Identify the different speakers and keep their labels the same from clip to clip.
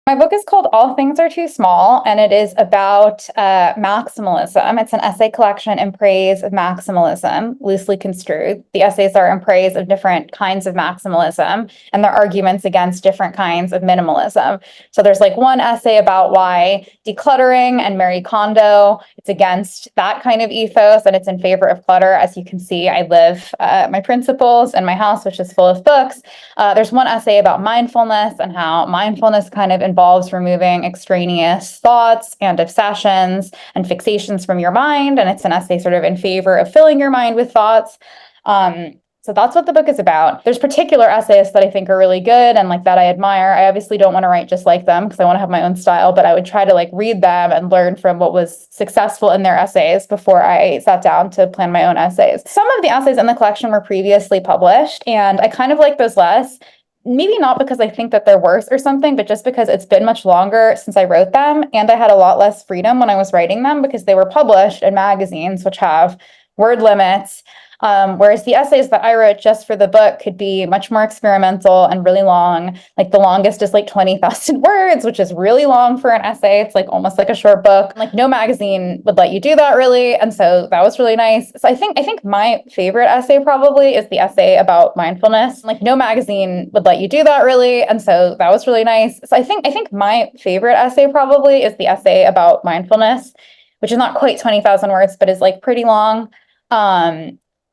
Speaker 1: My book is called All Things Are Too Small, and it is about maximalism. It's an essay collection in praise of maximalism, loosely construed. The essays are in praise of different kinds of maximalism, and they're arguments against different kinds of minimalism. So there's like one essay about why decluttering and Marie Kondo, it's against that kind of ethos, and it's in favor of clutter. As you can see, I live my principles in my house, which is full of books. There's one essay about mindfulness and how mindfulness kind of involves removing extraneous thoughts and obsessions and fixations from your mind. And it's an essay sort of in favor of filling your mind with thoughts. So that's what the book is about. There's particular essayists that I think are really good and like that I admire. I obviously don't want to write just like them because I want to have my own style, but I would try to like read them and learn from what was successful in their essays before I sat down to plan my own essays. Some of the essays in the collection were previously published, and I kind of like those less. Maybe not because I think that they're worse or something, but just because it's been much longer since I wrote them, and I had a lot less freedom when I was writing them because they were published in magazines, which have word limits. Whereas the essays that I wrote just for the book could be much more experimental and really long. Like the longest is like 20,000 words, which is really long for an essay. It's like almost like a short book. Like no magazine would let you do that really. And so that was really nice. So I think my favorite essay probably is the essay about mindfulness. Like no magazine would let you do that really. And so that was really nice. So I think my favorite essay probably is the essay about mindfulness, which is not quite 20,000 words, but is like pretty long.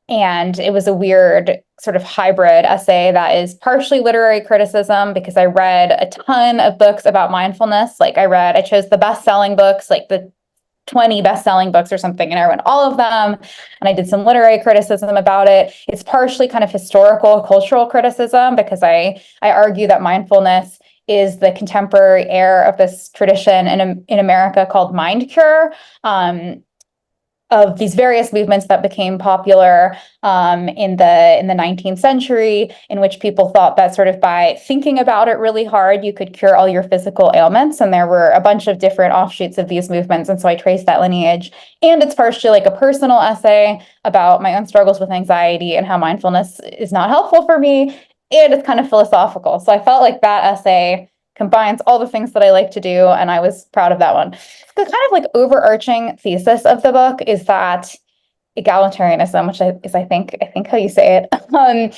Speaker 1: And it was a weird sort of hybrid essay that is partially literary criticism because I read a ton of books about mindfulness. Like I chose the best-selling books, like the 20 best-selling books or something, and I read all of them, and I did some literary criticism about it. It's partially kind of historical, cultural criticism because I argue that mindfulness is the contemporary heir of this tradition in America called mind cure. Of these various movements that became popular in the 19th century, in which people thought that sort of by thinking about it really hard, you could cure all your physical ailments. And there were a bunch of different offshoots of these movements. And so I traced that lineage. And it's partially like a personal essay about my own struggles with anxiety and how mindfulness is not helpful for me. And it's kind of philosophical. So I felt like that essay combines all the things that I like to do, and I was proud of that one. The kind of like overarching thesis of the book is that egalitarianism, which I think how you say it,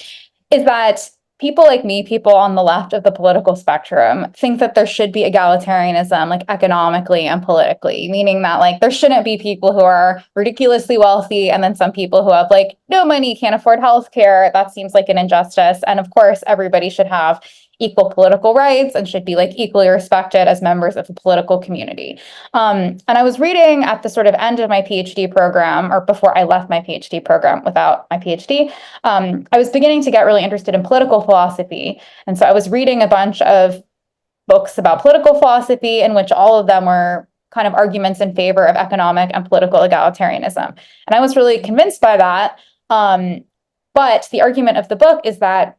Speaker 1: is that people like me, people on the left of the political spectrum, think that there should be egalitarianism, like economically and politically, meaning that like there shouldn't be people who are ridiculously wealthy and then some people who have like no money, can't afford healthcare. That seems like an injustice. And of course, everybody should have equal political rights and should be like equally respected as members of the political community. And I was reading at the sort of end of my PhD program, or before I left my PhD program without my PhD, I was beginning to get really interested in political philosophy. And so I was reading a bunch of books about political philosophy in which all of them were kind of arguments in favor of economic and political egalitarianism. And I was really convinced by that. But the argument of the book is that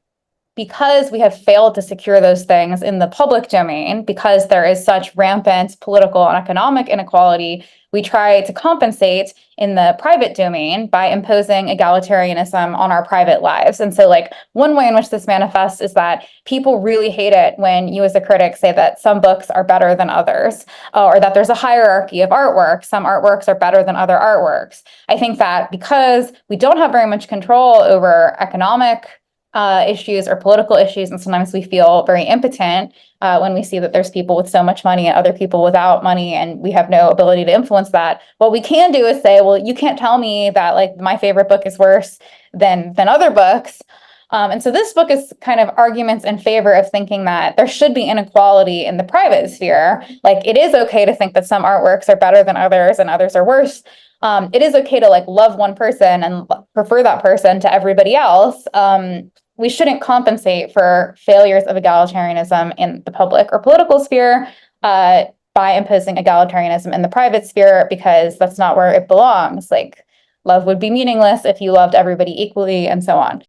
Speaker 1: because we have failed to secure those things in the public domain, because there is such rampant political and economic inequality, we try to compensate in the private domain by imposing egalitarianism on our private lives. And so like one way in which this manifests is that people really hate it when you as a critic say that some books are better than others, or that there's a hierarchy of artwork. Some artworks are better than other artworks. I think that because we don't have very much control over economic issues or political issues, and sometimes we feel very impotent when we see that there's people with so much money and other people without money, and we have no ability to influence that. What we can do is say, well, you can't tell me that like my favorite book is worse than other books. And so this book is kind of arguments in favor of thinking that there should be inequality in the private sphere. Like it is okay to think that some artworks are better than others and others are worse. It is okay to like love one person and prefer that person to everybody else. We shouldn't compensate for failures of egalitarianism in the public or political sphere by imposing egalitarianism in the private sphere, because that's not where it belongs. Like love would be meaningless if you loved everybody equally and so on.